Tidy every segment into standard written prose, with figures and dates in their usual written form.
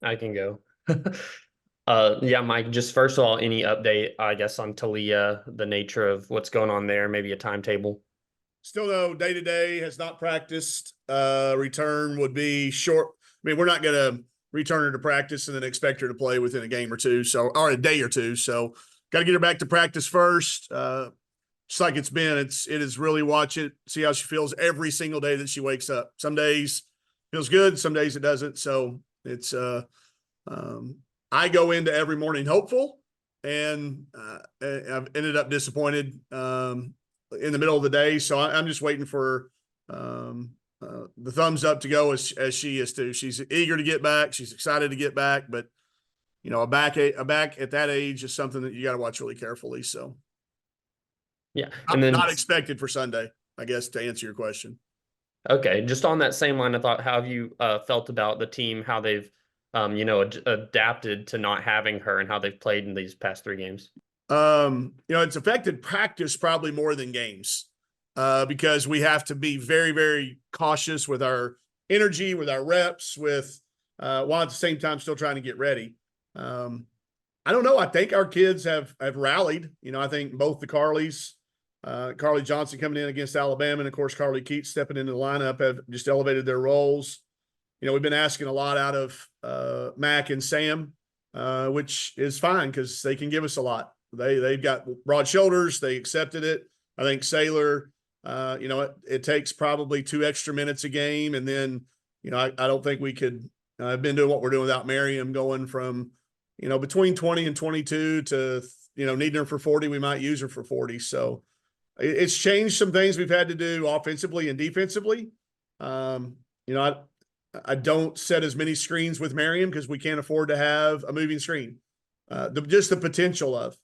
I can go. Yeah, Mike, just first of all, any update, I guess, on Talia, the nature of what's going on there, maybe a timetable? Still no day to day, has not practiced. Return would be short. I mean, we're not going to return her to practice and then expect her to play within a game or two. So, or a day or two. So, got to get her back to practice first. Just like it's been, it is really watch it, see how she feels every single day that she wakes up. Some days feels good, some days it doesn't. So it's um, I go into every morning hopeful, and I've ended up disappointed in the middle of the day. So I'm just waiting for the thumbs up to go as she is too. She's eager to get back. She's excited to get back, but you know, a back at that age is something that you got to watch really carefully. So Yeah. And then, not expected for Sunday, I guess, to answer your question. okay, just on that same line of thought, how have you felt about the team, how they've, adapted to not having her and how they've played in these past three games? You know, it's affected practice probably more than games because we have to be very, very cautious with our energy, with our reps, with while at the same time still trying to get ready. I don't know. I think our kids have rallied. You know, I think both the Carleys, Carly Johnson coming in against Alabama, and of course Carly Keats stepping into the lineup have just elevated their roles. You know, we've been asking a lot out of Mac and Sam, which is fine because they can give us a lot. They've got broad shoulders. They accepted it. I think Sailor, it takes probably 2 extra minutes a game, and then I don't think we could. I've been doing what we're doing without Miriam, going from between 20 and 22 to needing her for 40. We might use her for 40. So it's changed some things we've had to do offensively and defensively. I don't set as many screens with Miriam because we can't afford to have a moving screen. Just the potential of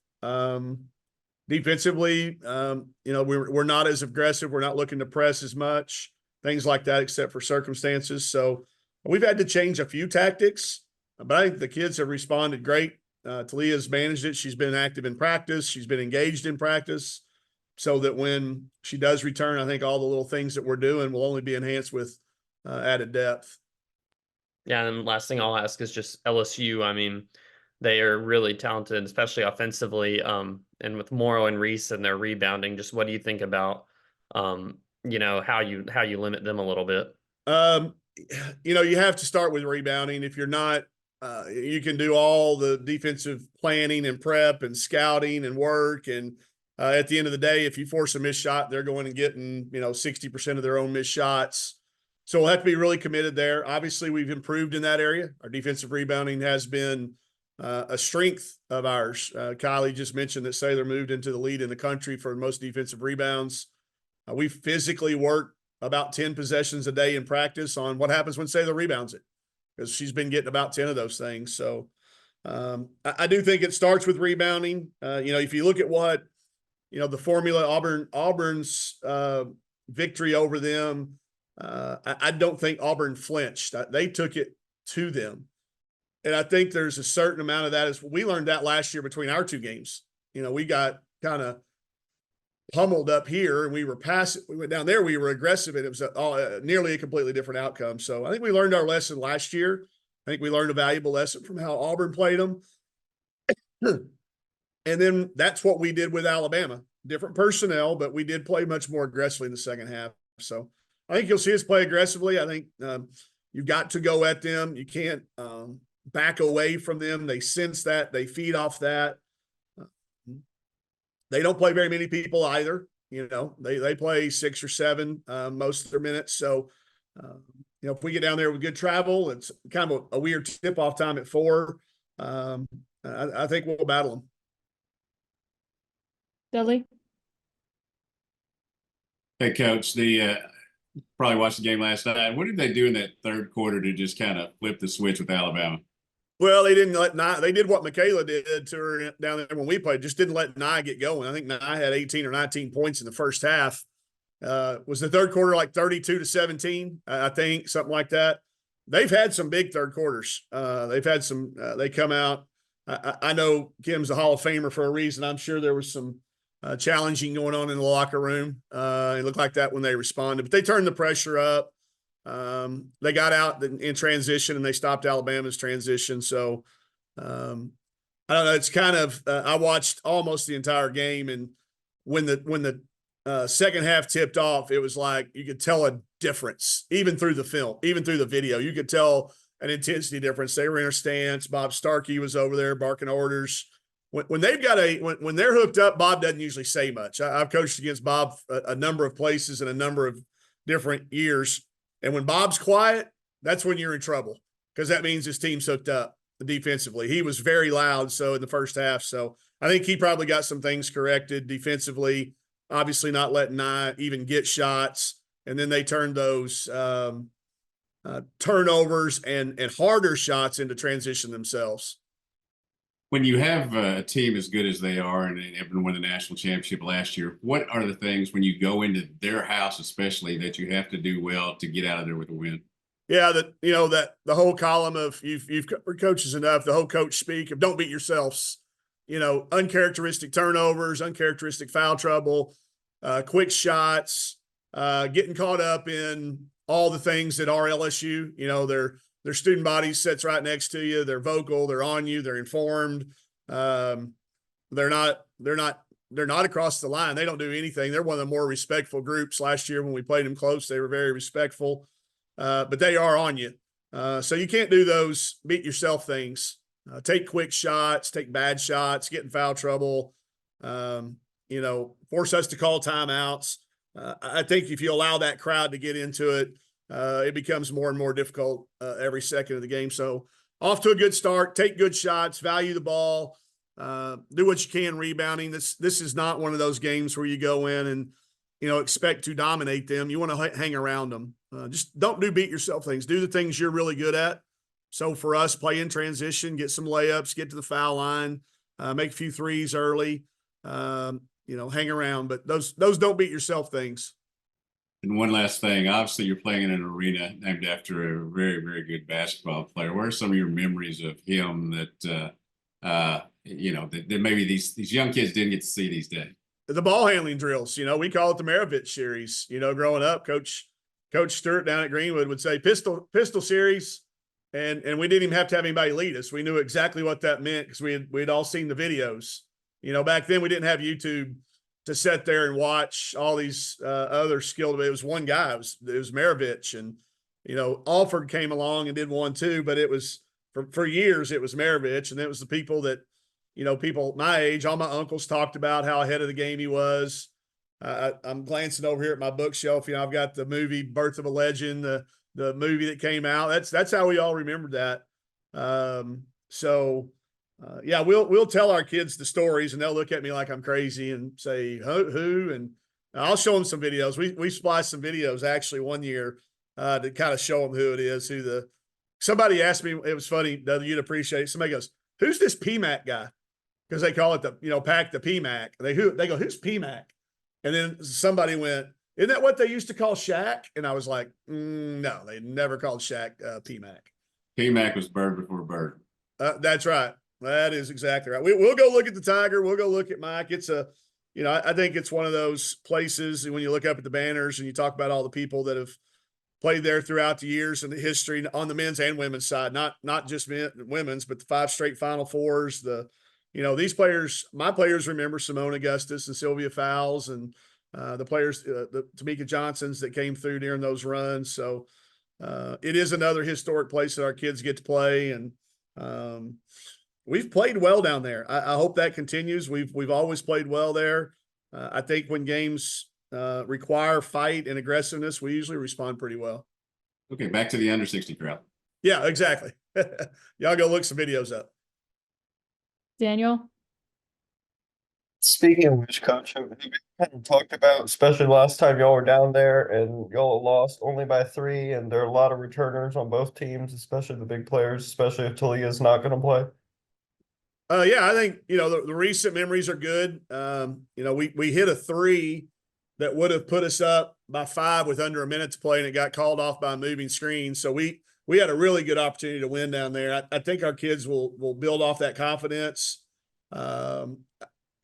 defensively, we're not as aggressive. We're not looking to press as much, things like that, except for circumstances. So we've had to change a few tactics, but I think the kids have responded great. Talia's managed it. She's been active in practice. She's been engaged in practice so that when she does return, I think all the little things that we're doing will only be enhanced with added depth. Yeah, and last thing I'll ask is just LSU. I mean, they are really talented, especially offensively. And with Morrow and Reese and their rebounding, just what do you think about how you limit them a little bit? You have to start with rebounding. If you're not, you can do all the defensive planning and prep and scouting and work. And at the end of the day, if you force a missed shot, they're going and getting 60% of their own missed shots. So we'll have to be really committed there. Obviously, we've improved in that area. Our defensive rebounding has been a strength of ours. Kylie just mentioned that Sailor moved into the lead in the country for most defensive rebounds. We physically work about 10 possessions a day in practice on what happens when Sailor rebounds it, because she's been getting about 10 of those things. So I do think it starts with rebounding. If you look at what, the formula, Auburn's victory over them, I don't think Auburn flinched. They took it to them. And I think there's a certain amount of that. We learned that last year between our 2 games. We got kind of pummeled up here and we were passive. We went down there, we were aggressive, and it was nearly a completely different outcome. So I think we learned our lesson last year. I think we learned a valuable lesson from how Auburn played them. And then that's what we did with Alabama. Different personnel, but we did play much more aggressively in the second half. So I think you'll see us play aggressively. I think you've got to go at them. You can't back away from them. They sense that. They feed off that. They don't play very many people either. They play 6 or 7 most of their minutes. So, if we get down there with good travel, it's kind of a weird tip-off time at 4. I think we'll battle them. Dudley? Hey, Coach, probably watched the game last night. What did they do in that third quarter to just kind of flip the switch with Alabama? Well, they didn't let Nye. They did what Michaela did to her down there when we played. Just didn't let Nye get going. I think Nye had 18 or 19 points in the first half. Was the third quarter like 32-17? I think something like that. They've had some big third quarters. They've had some. They come out. I know Kim's a Hall of Famer for a reason. I'm sure there was some challenging going on in the locker room. It looked like that when they responded, but they turned the pressure up. They got out in transition and they stopped Alabama's transition. So I don't know. It's kind of I watched almost the entire game, and when the second half tipped off, it was like you could tell a difference, even through the film, even through the video. You could tell an intensity difference. They were in their stance. Bob Starkey was over there barking orders. When they've got when they're hooked up, Bob doesn't usually say much. I've coached against Bob a number of places in a number of different years, and when Bob's quiet, that's when you're in trouble because that means his team's hooked up defensively. He was very loud so in the first half. So I think he probably got some things corrected defensively, obviously not letting Nye even get shots. And then they turned those turnovers and harder shots into transition themselves. When you have a team as good as they are and everyone won the national championship last year, what are the things when you go into their house, especially, that you have to do well to get out of there with a win? Yeah, that the whole column of you've coaches enough, the whole coach speak of don't beat yourselves. Uncharacteristic turnovers, uncharacteristic foul trouble, quick shots, getting caught up in all the things that are LSU. Their student body sits right next to you. They're vocal. They're on you. They're informed. They're not across the line. They don't do anything. They're one of the more respectful groups. Last year when we played them close, they were very respectful. But they are on you. So you can't do those beat yourself things. Take quick shots, take bad shots, get in foul trouble, force us to call timeouts. I think if you allow that crowd to get into it, it becomes more and more difficult every second of the game. So off to a good start, take good shots, value the ball, do what you can rebounding. This is not one of those games where you go in and, expect to dominate them. You want to hang around them. Just don't do beat yourself things. Do the things you're really good at. So for us, play in transition, get some layups, get to the foul line, make a few threes early, hang around. But those don't beat yourself things. And one last thing, obviously you're playing in an arena named after a very, very good basketball player. What are some of your memories of him that maybe these young kids didn't get to see these days? The ball handling drills, we call it the Maravich series. Growing up, Coach Stewart down at Greenwood would say pistol series. And we didn't even have to have anybody lead us. We knew exactly what that meant because we'd all seen the videos. Back then we didn't have YouTube to sit there and watch all these other skilled. It was one guy. It was Maravich, and Alford came along and did one too. But it was for years it was Maravich, and it was the people that people my age. All my uncles talked about how ahead of the game he was. I'm glancing over here at my bookshelf. I've got the movie Birth of a Legend, the movie that came out. That's how we all remember that. We'll tell our kids the stories, and they'll look at me like I'm crazy and say who, and I'll show them some videos. We spliced some videos actually one year to kind of show them who it is. Somebody asked me, it was funny, you'd appreciate it. Somebody goes, "Who's this PMAC guy?" Because they call it Pack the PMAC. They go, "Who's PMAC?" And then somebody went, "Isn't that what they used to call Shaq?" And I was like, no, they never called Shaq PMAC. PMAC was bird before bird. That's right. That is exactly right. We'll go look at the Tiger. We'll go look at Mike. It's I think it's one of those places, and when you look up at the banners and you talk about all the people that have played there throughout the years and the history on the men's and women's side, not just women's, but the 5 straight Final Fours, these players, my players remember Simone Augustus and Sylvia Fowles and the players, the Tamika Johnsons that came through during those runs. So it is another historic place that our kids get to play. And we've played well down there. I hope that continues. We've always played well there. I think when games require fight and aggressiveness, we usually respond pretty well. Okay, back to the under 60 crowd. Yeah, exactly. Y'all go look some videos up. Daniel? Speaking of which, Coach, have you kind of talked about, especially last time y'all were down there and y'all lost only by 3, and there are a lot of returners on both teams, especially the big players, especially if Talia's not going to play? I think, the recent memories are good. We hit a 3 that would have put us up by 5 with under a minute to play, and it got called off by a moving screen. So we had a really good opportunity to win down there. I think our kids will build off that confidence.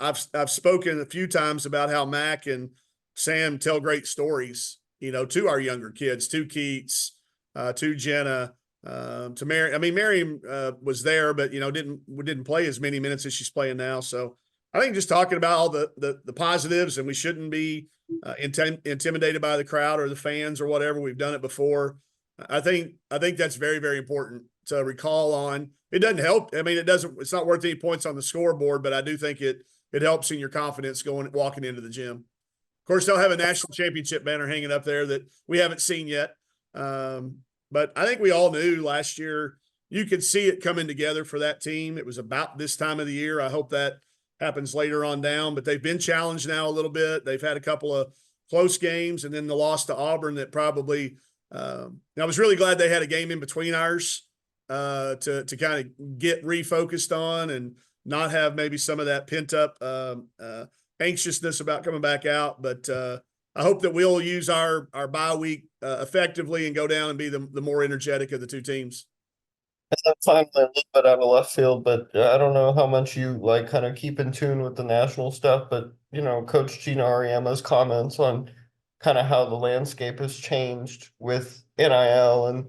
I've spoken a few times about how Mac and Sam tell great stories, to our younger kids, to Keats, to Jenna, to Mary. I mean, Mary was there, but didn't play as many minutes as she's playing now. So I think just talking about all the positives, and we shouldn't be intimidated by the crowd or the fans or whatever. We've done it before. I think that's very, very important to recall on. It doesn't help. I mean, it's not worth any points on the scoreboard, but I do think it helps in your confidence walking into the gym. Of course, they'll have a national championship banner hanging up there that we haven't seen yet. But I think we all knew last year you could see it coming together for that team. It was about this time of the year. I hope that happens later on down, but they've been challenged now a little bit. They've had a couple of close games, and then the loss to Auburn that probably I was really glad they had a game in between ours to kind of get refocused on and not have maybe some of that pent up anxiousness about coming back out. But I hope that we'll use our bye week effectively and go down and be the more energetic of the two teams. And then finally, a little bit out of left field, but I don't know how much you like kind of keep in tune with the national stuff, but Coach Gina Ariema's comments on kind of how the landscape has changed with NIL and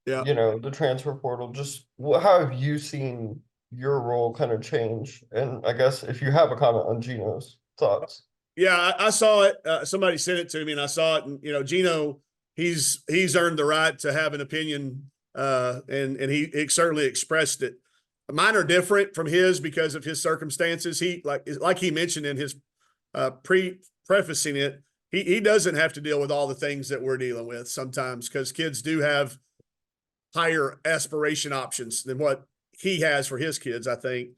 Yeah. the transfer portal. Just how have you seen your role kind of change? And I guess if you have a comment on Gino's thoughts. Yeah, I saw it. Somebody sent it to me, and I saw it. And Gino, he's earned the right to have an opinion, and he certainly expressed it. Mine are different from his because of his circumstances. He like he mentioned in his prefacing it, he doesn't have to deal with all the things that we're dealing with sometimes because kids do have higher aspiration options than what he has for his kids. I think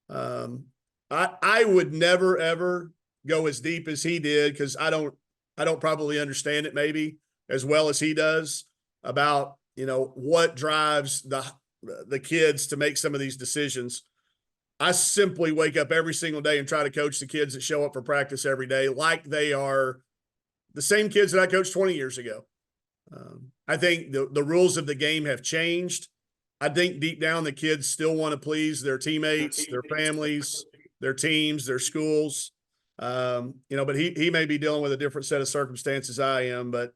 I would never ever go as deep as he did because I don't probably understand it maybe as well as he does about what drives the kids to make some of these decisions. I simply wake up every single day and try to coach the kids that show up for practice every day like they are the same kids that I coached 20 years ago. I think the rules of the game have changed. I think deep down the kids still want to please their teammates, their families, their teams, their schools. But he may be dealing with a different set of circumstances I am, but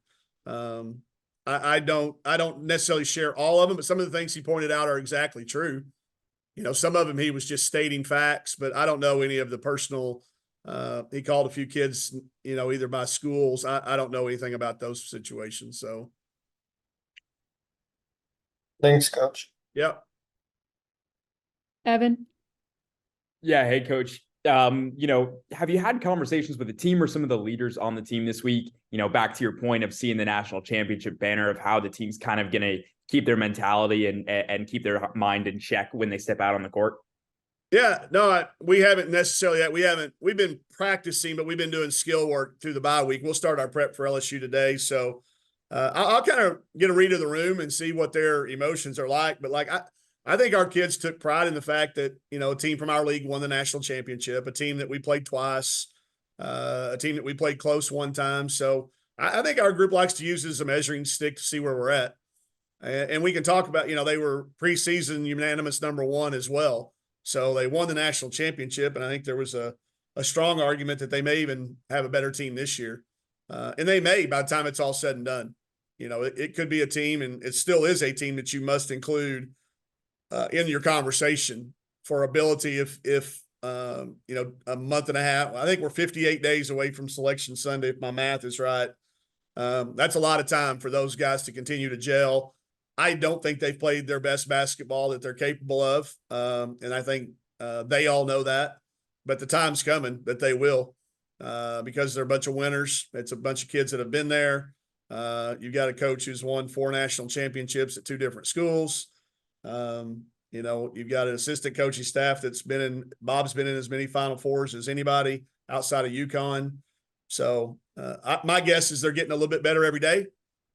I don't necessarily share all of them, but some of the things he pointed out are exactly true. Some of them he was just stating facts, but I don't know any of the personal. He called a few kids, either by schools. I don't know anything about those situations. So. Thanks, Coach. Yep. Evan? Yeah. Hey, Coach. Have you had conversations with the team or some of the leaders on the team this week? Back to your point of seeing the national championship banner, of how the team's kind of going to keep their mentality and keep their mind in check when they step out on the court. Yeah, no, we haven't necessarily yet. We've been practicing, but we've been doing skill work through the bye week. We'll start our prep for LSU today. So I'll kind of get a read of the room and see what their emotions are like. But I think our kids took pride in the fact that, a team from our league won the national championship, a team that we played twice, a team that we played close one time. So I think our group likes to use it as a measuring stick to see where we're at. And we can talk about, they were preseason unanimous #1 as well. So they won the national championship, and I think there was a strong argument that they may even have a better team this year. And they may by the time it's all said and done. It could be a team, and it still is a team that you must include in your conversation for ability if a month and a half. I think we're 58 days away from Selection Sunday, if my math is right. That's a lot of time for those guys to continue to gel. I don't think they've played their best basketball that they're capable of. And I think they all know that. But the time's coming that they will because they're a bunch of winners. It's a bunch of kids that have been there. You've got a coach who's won 4 national championships at 2 different schools. You've got an assistant coaching staff Bob's been in as many Final Fours as anybody outside of UConn. So my guess is they're getting a little bit better every day.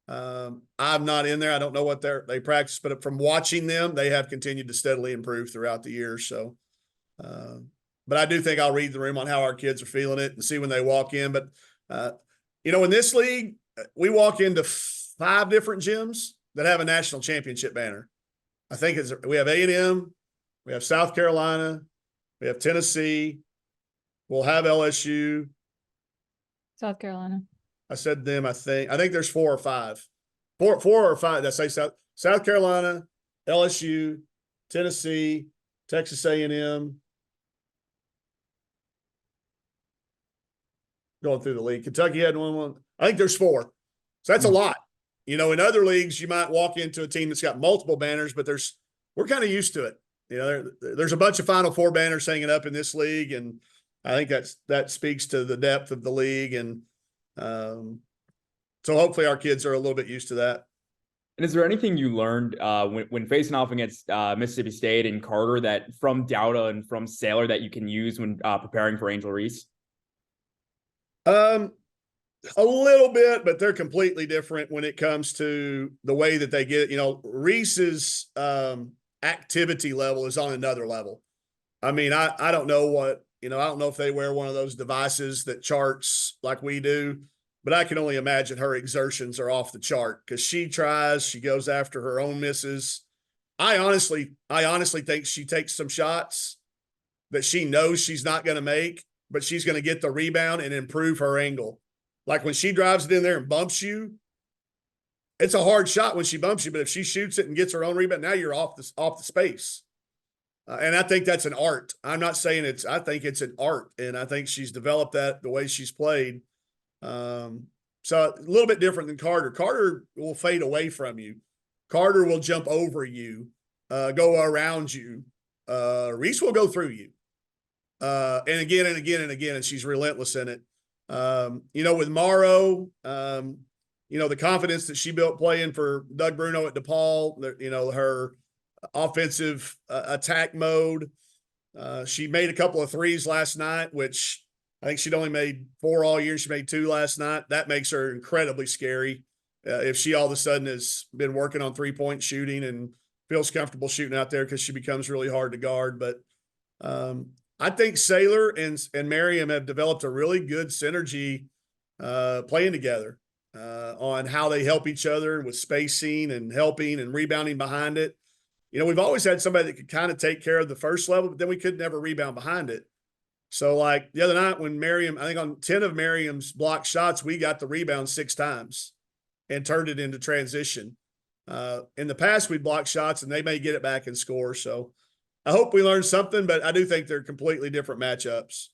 I'm not in there. I don't know what they practice, but from watching them, they have continued to steadily improve throughout the year. So, but I do think I'll read the room on how our kids are feeling it and see when they walk in. But, in this league, we walk into 5 different gyms that have a national championship banner. I think we have A&M, we have South Carolina, we have Tennessee, we'll have LSU. South Carolina. I said them. I think there's 4 or 5. Four or five. Did I say South Carolina, LSU, Tennessee, Texas A&M. Going through the league. Kentucky had one. I think there's four. So that's a lot. You know, in other leagues, you might walk into a team that's got multiple banners, but we're kind of used to it. You know, there's a bunch of Final Four banners hanging up in this league, and I think that speaks to the depth of the league, and so hopefully our kids are a little bit used to that. And is there anything you learned when facing off against Mississippi State and Carter that from Dowda and from Saylor that you can use when preparing for Angel Reese? A little bit, but they're completely different when it comes to the way that they get it. You know, Reese's activity level is on another level. I mean, I don't know what, you know, I don't know if they wear one of those devices that charts like we do, but I can only imagine her exertions are off the chart because she goes after her own misses. I honestly think she takes some shots that she knows she's not going to make, but she's going to get the rebound and improve her angle. Like when she drives it in there and bumps you, it's a hard shot when she bumps you, but if she shoots it and gets her own rebound, now you're off the space. And I think that's an art. I'm not saying I think it's an art, and I think she's developed that the way she's played. So a little bit different than Carter. Carter will fade away from you. Carter will jump over you, go around you. Reese will go through you. And again and again and again, and she's relentless in it. You know, with Morrow, you know, the confidence that she built playing for Doug Bruno at DePaul, you know, her offensive attack mode. She made a couple of threes last night, which I think she'd only made 4 all year. She made 2 last night. That makes her incredibly scary. If she all of a sudden has been working on 3-point shooting and feels comfortable shooting out there, because she becomes really hard to guard. But I think Saylor and Merriam have developed a really good synergy playing together on how they help each other with spacing and helping and rebounding behind it. You know, we've always had somebody that could kind of take care of the first level, but then we could never rebound behind it. So like the other night when Merriam, I think on 10 of Merriam's blocked shots, we got the rebound 6 times and turned it into transition. In the past, we blocked shots and they may get it back and score. So I hope we learned something, but I do think they're completely different matchups.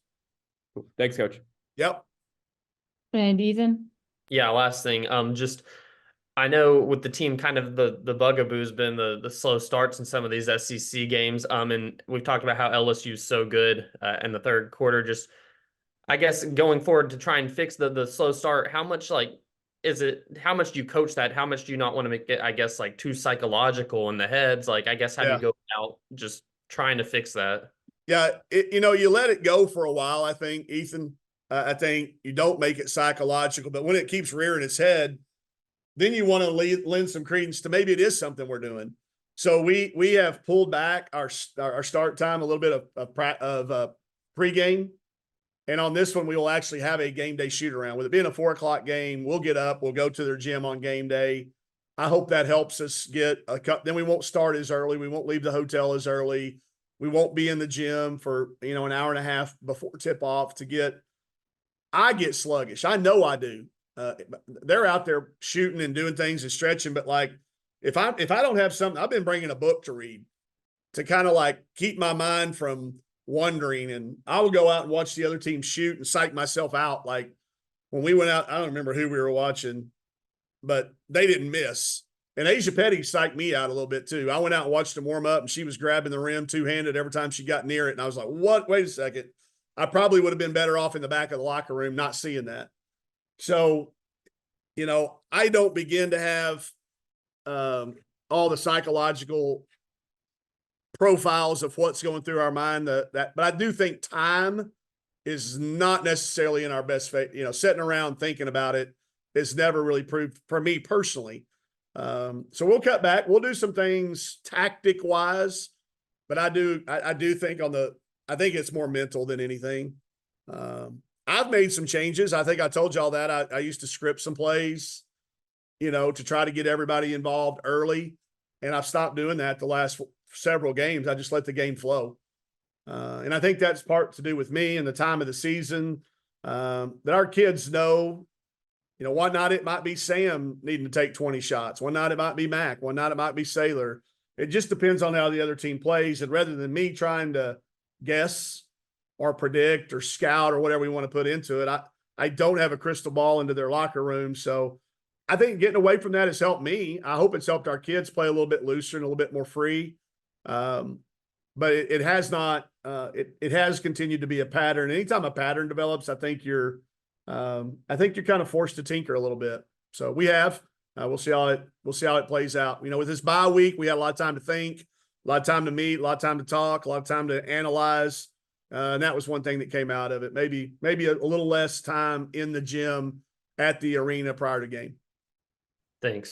Thanks, Coach. Yep. And Ethan? Yeah, last thing. Just I know with the team, kind of the bugaboo's been the slow starts in some of these SEC games. And we've talked about how LSU is so good in the third quarter. Just I guess going forward to try and fix the slow start, how much how much do you coach that? How much do you not want to make it, I guess, like too psychological in the heads? Like, I guess how do you go out just trying to fix that? Yeah, you know, you let it go for a while, I think, Ethan. I think you don't make it psychological, but when it keeps rearing its head, then you want to lend some credence to maybe it is something we're doing. So we have pulled back our start time a little bit of pregame. And on this one, we will actually have a game day shoot around. With it being a 4:00 game, we'll get up, we'll go to their gym on game day. I hope that helps us get a cup. Then we won't start as early. We won't leave the hotel as early. We won't be in the gym for, you know, an hour and a half before tip off I get sluggish. I know I do. They're out there shooting and doing things and stretching, but like if I don't have something, I've been bringing a book to read to kind of like keep my mind from wondering, and I will go out and watch the other team shoot and psych myself out. Like when we went out, I don't remember who we were watching, but they didn't miss. And Asia Petty psyched me out a little bit too. I went out and watched them warm up, and she was grabbing the rim 2-handed every time she got near it. And I was like, what? Wait a second. I probably would have been better off in the back of the locker room not seeing that. So, you know, I don't begin to have all the psychological profiles of what's going through our mind but I do think time is not necessarily in our best faith. You know, sitting around thinking about it is never really proved for me personally. So we'll cut back. We'll do some things tactic wise, but I do think I think it's more mental than anything. I've made some changes. I think I told y'all that I used to script some plays, you know, to try to get everybody involved early. And I've stopped doing that the last several games. I just let the game flow. And I think that's part to do with me and the time of the season, that our kids know, You know, one night it might be Sam needing to take 20 shots. One night it might be Mac. One night it might be Saylor. It just depends on how the other team plays. And rather than me trying to guess or predict or scout or whatever we want to put into it, I don't have a crystal ball into their locker room. So I think getting away from that has helped me. I hope it's helped our kids play a little bit looser and a little bit more free. But it has not. It has continued to be a pattern. Anytime a pattern develops, I think you're kind of forced to tinker a little bit. So we have. We'll see how it plays out. You know, with this bye week, we had a lot of time to think, a lot of time to meet, a lot of time to talk, a lot of time to analyze. And that was one thing that came out of it. Maybe a little less time in the gym at the arena prior to game. Thanks.